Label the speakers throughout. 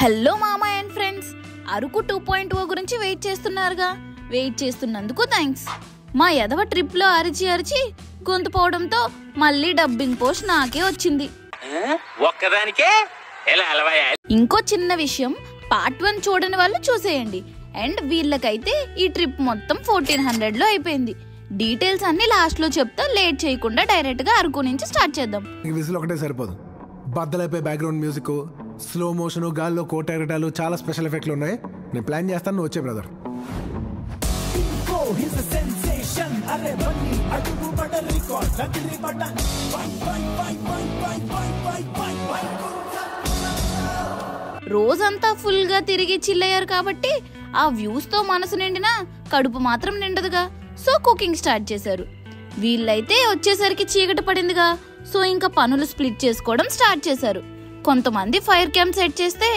Speaker 1: Hello మామా and friends, Araku 2.0 గురించి wait చేస్తున్నారుగా. Wait చేస్తున్నందుకు థ్యాంక్స్. మా ఎదవ ట్రిప్ లో అరిచి అరిచి గొంతు పోవడంతో మళ్ళీ డబ్బింగ్ పోస్ట్ నాకే వచ్చింది. ఇంకో చిన్న విషయం, పార్ట్ 1 చూడని వాళ్ళు చూసేయండి. అండ్ వీళ్ళకైతే ఈ ట్రిప్ మొత్తం 1400 లో అయిపోయింది. డీటెయిల్స్ అన్ని లాస్ట్ లో చెప్తా, లేట్ చేయకుండా డైరెక్ట్ గా అరకు నుంచి స్టార్ట్ చేద్దాం.
Speaker 2: విజిల్ ఒకటే సరిపోదు, బద్దలైపోయి బ్యాక్గ్రౌండ్ మ్యూజిక్, స్లో మోషన్, గాల్లో కోట ఎగటాలు, చాలా స్పెషల్ ఎఫెక్ట్లు ఉన్నాయి. నేను ప్లాన్ చేస్తాను, నువ్వు వచ్చే బ్రదర్.
Speaker 1: రోజంతా ఫుల్ గా తిరిగి చిల్లయ్యారు కాబట్టి ఆ వ్యూస్ తో మనసు నిండినా కడుపు మాత్రం నిండదుగా. సో కుకింగ్ స్టార్ట్ చేశారు. వీళ్ళైతే వచ్చేసరికి చీకటి పడిందిగా. సో ఇంకా పనులు స్ప్లిట్ చేసుకోవడం స్టార్ట్ చేశారు. కొంతమంది ఫైర్ క్యాంప్ సెట్ చేస్తే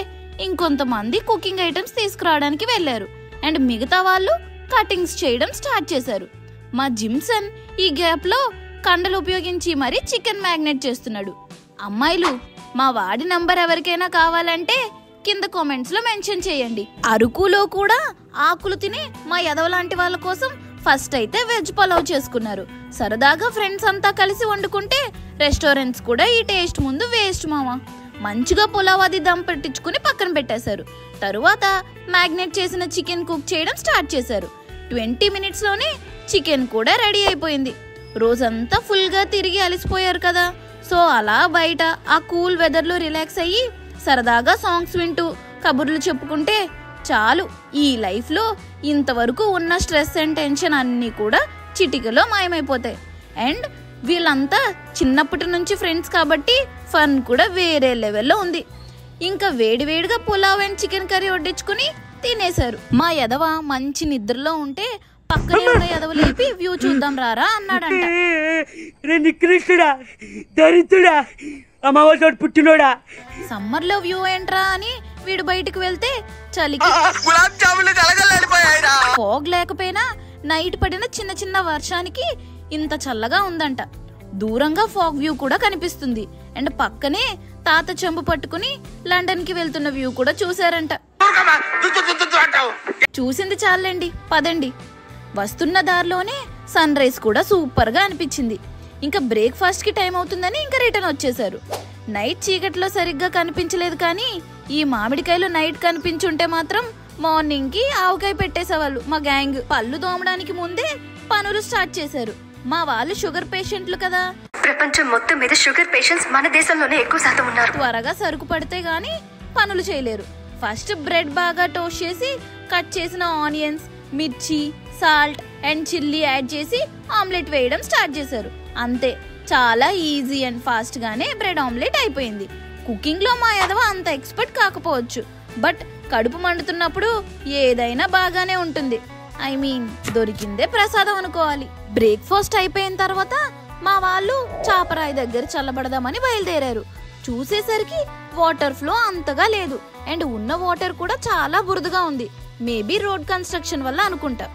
Speaker 1: ఇంకొంతమంది కుకింగ్ ఐటమ్స్ తీసుకురావడానికి వెళ్లారు. అండ్ మిగతా వాళ్ళు కటింగ్స్ చేయడం స్టార్ట్ చేశారు. మా జిమ్సన్ ఈ గ్యాప్ లో కండలు ఉపయోగించి మరీ చికెన్ మ్యాగ్నేట్ చేస్తున్నాడు. అమ్మాయిలు, మా వాడి నంబర్ ఎవరికైనా కావాలంటే కింద కామెంట్స్ లో మెన్షన్ చేయండి. అరకులో కూడా ఆకులు తిని మా ఎదవలాంటి వాళ్ళ కోసం ఫస్ట్ అయితే వెజ్ పలావ్ చేసుకున్నారు. సరదాగా ఫ్రెండ్స్ అంతా కలిసి వండుకుంటే రెస్టారెంట్స్ కూడా ఈ టేస్ట్ ముందు వేస్ట్ మామా. మంచిగా పులావ్ అది దమ్ పెట్టించుకుని పక్కన పెట్టేశారు. తరువాత మ్యాగ్నేట్ చేసిన చికెన్ కుక్ చేయడం స్టార్ట్ చేశారు. 20 minutes లోనే చికెన్ కూడా రెడీ అయిపోయింది. రోజంతా ఫుల్ గా తిరిగి అలసిపోయారు కదా. సో అలా బయట ఆ కూల్ వెదర్ లో రిలాక్స్ అయ్యి సరదాగా సాంగ్స్ వింటూ కబుర్లు చెప్పుకుంటే చాలు, ఈ లైఫ్ లో ఇంతవరకు ఉన్న స్ట్రెస్ అండ్ టెన్షన్ అన్ని కూడా చిటికలో మాయమైపోతాయి. అండ్ వీళ్ళంతా చిన్నప్పటి నుంచి ఫ్రెండ్స్ కాబట్టి ఫన్ కూడా వేరే లెవెల్లో ఉంది. ఇంకా వేడివేడిగా పులావ్ అండ్ చికెన్ కర్రీ వడ్డించుకుని తినేశారు. మా ఎదవ మంచి నిద్రలో ఉంటే పక్కనే ఉన్న ఎదవ లేపి వ్యూ చూద్దాం రారా అన్నాడంట. సమ్మర్ లో వ్యూ ఏంట్రా అని వీడు బయటకు వెళ్తే చలికి ఫాగ్ లేకపోయినా నైట్ పడిన చిన్న చిన్న వర్షానికి ఇంత చల్లగా ఉందంట. దూరంగా ఫాగ్ వ్యూ కూడా కనిపిస్తుంది. అండ్ పక్కనే తాత చెంబు పట్టుకుని లండన్ కి వెళ్తున్న వ్యూ కూడా చూసారంట. చూసింది చాలండి, పదండి. వస్తున్న దారిలోనే సన్ రైజ్ కూడా సూపర్ గా అనిపించింది. ఇంకా బ్రేక్ఫాస్ట్ కి టైం అవుతుందని ఇంకా రిటర్న్ వచ్చేసారు. నైట్ చీకట్లో సరిగ్గా కనిపించలేదు, కానీ ఈ మామిడికాయలు నైట్ కనిపించుంటే మాత్రం మార్నింగ్ కి ఆవకాయ పెట్టేసేవాళ్ళు మా గ్యాంగ్. పళ్ళు తోమడానికి ముందే పనులు స్టార్ట్ చేశారు. మా వాళ్ళు షుగర్ పేషెంట్లు కదా,
Speaker 3: ప్రపంచం మొత్తం మీద షుగర్ పేషెంట్స్ మన దేశంలోనే ఎక్కువ శాతం ఉన్నారు.
Speaker 1: త్వరగా సరుకు పడితే గానీ పనులు చేయలేరు. ఫస్ట్ బ్రెడ్ బాగా టోస్ట్ చేసి కట్ చేసిన ఆనియన్స్, మిర్చి, సాల్ట్ అండ్ చిల్లీ యాడ్ చేసి ఆమ్లెట్ వేయడం స్టార్ట్ చేశారు. అంతే, చాలా ఈజీ అండ్ ఫాస్ట్ గానే బ్రెడ్ ఆమ్లెట్ అయిపోయింది. కుకింగ్ లో మా ఎదవ అంత ఎక్స్పర్ట్ కాకపోవచ్చు, బట్ కడుపు మండుతున్నప్పుడు ఏదైనా బాగానే ఉంటుంది. ఐ మీన్ దొరికిందే ప్రసాదం అనుకోవాలి. బ్రేక్ఫాస్ట్ అయిపోయిన తర్వాత మా వాళ్ళు చాపరాయి దగ్గర చల్లబడదామని బయలుదేరారు. చూసేసరికి వాటర్ ఫ్లో అంతగా లేదు. అండ్ ఉన్న వాటర్ కూడా చాలా బురదగా ఉంది. మేబీ రోడ్ కన్స్ట్రక్షన్ వల్ల అనుకుంటా.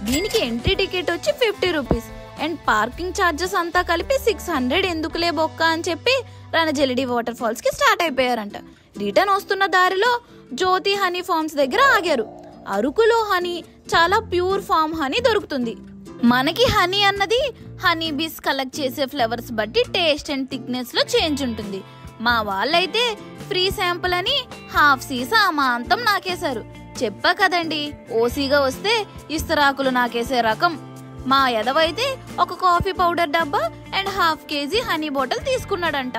Speaker 1: దీనికి ఎంట్రీ టికెట్ వచ్చి 50 రూపీస్ అండ్ పార్కింగ్ ఛార్జెస్ అంతా కలిపి 600. ఎందుకులే బొక్క అని చెప్పి రణజలిడి వాటర్ ఫాల్స్ కి స్టార్ట్ అయిపోయారంట. రిటర్న్ వస్తున్న దారిలో జ్యోతి హనీ ఫార్మ్స్ దగ్గర ఆగారు. అరకులో హనీ చాలా ప్యూర్ ఫామ్ హనీ దొరుకుతుంది. మనకి హనీ అన్నది హనీ బీస్ కలెక్ట్ చేసే ఫ్లేవర్స్ బట్టి టేస్ట్ అండ్ థిక్నెస్ లో చేంజ్ ఉంటుంది. మా వాళ్ళైతే ఫ్రీ శాంపుల్ అని హాఫ్ సీసా అమాంతం నాకేశారు. చెప్పా కదండి, ఓసీగా వస్తే ఇస్తరాకులు నాకేసే రకం. మా ఎదవైతే ఒక కాఫీ పౌడర్ డబ్బా అండ్ ½ kg హనీ బాటిల్ తీసుకున్నాడంట.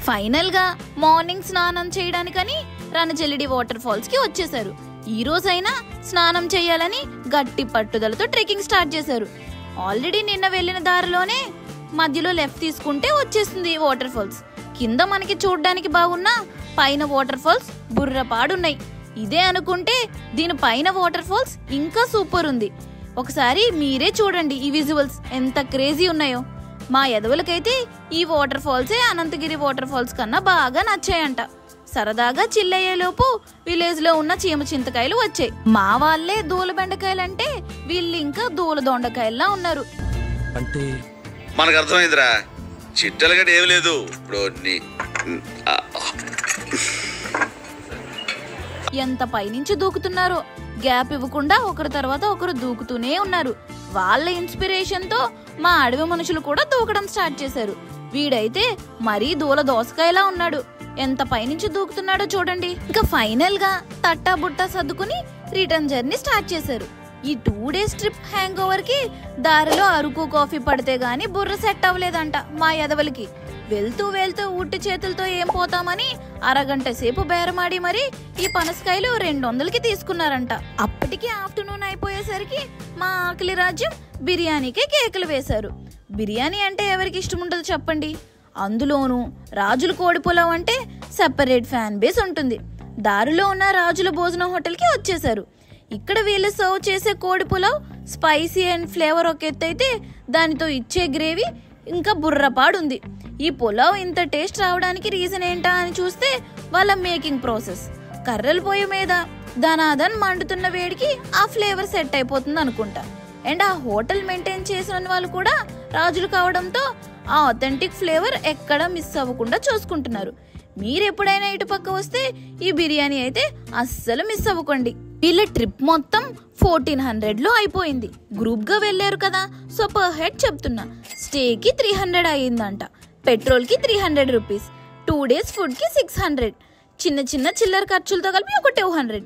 Speaker 1: ఫైనల్ గా మార్నింగ్ స్నానం చేయడానికని రణజలిడి వాటర్ ఫాల్స్ కి వచ్చేసారు. ఈ రోజైనా స్నానం చేయాలని గట్టి పట్టుదలతో ట్రెక్కింగ్ స్టార్ట్ చేశారు. ఆల్రెడీ నిన్న వెళ్లిన దారిలోనే మధ్యలో లెఫ్ట్ తీసుకుంటే వచ్చేస్తుంది వాటర్ ఫాల్స్. కింద మనకి చూడ్డానికి బాగున్నా పైన వాటర్ ఫాల్స్ బుర్రపాడున్నాయి. ఇదే అనుకుంటే దీని పైన వాటర్ ఫాల్స్ ఇంకా సూపర్ ఉంది. ఒకసారి మీరే చూడండి ఈ విజువల్స్ ఎంత క్రేజీ ఉన్నాయో. మా ఎదవలకైతే ఈ వాటర్ ఫాల్సే అనంతగిరి వాటర్ ఫాల్స్ కన్నా బాగా నచ్చాయంట. సరదాగా చిల్లయ్యేలోపు విలేజ్ లో ఉన్న చీమ చింతకాయలు వచ్చాయి. మా వాళ్ళే దూల బెండకాయలంటే వీళ్ళు ఇంకా దూల దొండకాయల్లా ఉన్నారు.
Speaker 4: అంటే మనకు అర్థమైందిరా, చిట్టలు గట్టి ఏమి లేదు. ఇప్పుడు
Speaker 1: ఎంత పైనుంచి దూకుతున్నారో, గ్యాప్ ఇవ్వకుండా ఒకరి తర్వాత ఒకరు దూకుతూనే ఉన్నారు. వాళ్ళ ఇన్స్పిరేషన్ తో మా అడవి మనుషులు కూడా దూకడం స్టార్ట్ చేశారు. వీడైతే మరీ దూల దోసకాయలా ఉన్నాడు. ఎంత పైనుంచి దూకుతున్నాడో చూడండి. ఇంకా ఫైనల్ గా తట్టా బుట్టా సర్దుకుని రిటర్న్ జర్నీ స్టార్ట్ చేశారు. ఈ 2 days ట్రిప్ హ్యాంగ్ ఓవర్ కి దారిలో అరకు కాఫీ పడితే గాని బుర్ర సెట్ అవ్వలేదంట మా ఎదవలకి. వెళ్తూ వెళ్తూ ఉట్టి చేతులతో ఏం పోతామని అరగంట సేపు బేరమాడి మరి ఈ పనసకాయలు 200కి తీసుకున్నారంట. అప్పటికి ఆఫ్టర్నూన్ అయిపోయేసరికి మా ఆకలి రాజ్యం బిర్యానీకే కేకలు వేశారు. బిర్యానీ అంటే ఎవరికి ఇష్టం ఉండదు చెప్పండి. అందులోనూ రాజుల కోడి పులావ్ అంటే సెపరేట్ ఫ్యాన్ బేస్ ఉంటుంది. దారిలో ఉన్న రాజుల భోజనం హోటల్కి వచ్చేసారు. ఇక్కడ వీళ్ళు సర్వ్ చేసే కోడి పులావ్ స్పైసీ అండ్ ఫ్లేవర్ ఒక ఎత్తు అయితే, దానితో ఇచ్చే గ్రేవీ ఇంకా బుర్రపాడుంది. ఈ పులావ్ ఇంత టేస్ట్ రావడానికి రీజన్ ఏంటా అని చూస్తే వాళ్ళ మేకింగ్ ప్రాసెస్. కర్రల పొయ్యి మీద ధనాధన్ మండుతున్న వేడికి ఆ ఫ్లేవర్ సెట్ అయిపోతుంది అనుకుంటా. అండ్ ఆ హోటల్ మెయింటైన్ చేసిన వాళ్ళు కూడా రాజులు కావడంతో ఆ ఆథెంటిక్ ఫ్లేవర్ ఎక్కడ మిస్ అవ్వకుండా చూసుకుంటున్నారు. మీరు ఎప్పుడైనా ఇటు పక్క వస్తే ఈ బిర్యానీ అయితే అస్సలు మిస్ అవ్వకండి. వీళ్ళ ట్రిప్ మొత్తం 1400లో అయిపోయింది. గ్రూప్ గా వెళ్లారు కదా, సో పర్ హెడ్ చెప్తున్నా, స్టేకి 300 అయ్యిందంట, పెట్రోల్ కి 300 రూపీస్, 2 days ఫుడ్ కి 600, చిన్న చిన్న చిల్లర ఖర్చులతో కలిపి ఒక 200.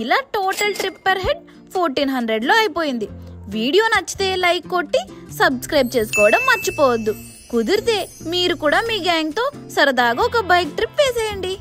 Speaker 1: ఇలా టోటల్ ట్రిప్ పర్ హెడ్ 1400లో అయిపోయింది. వీడియో నచ్చితే లైక్ కొట్టి సబ్స్క్రైబ్ చేసుకోవడం మర్చిపోవద్దు. కుదిరితే మీరు కూడా మీ గ్యాంగ్ తో సరదాగా ఒక బైక్ ట్రిప్ వేసేయండి.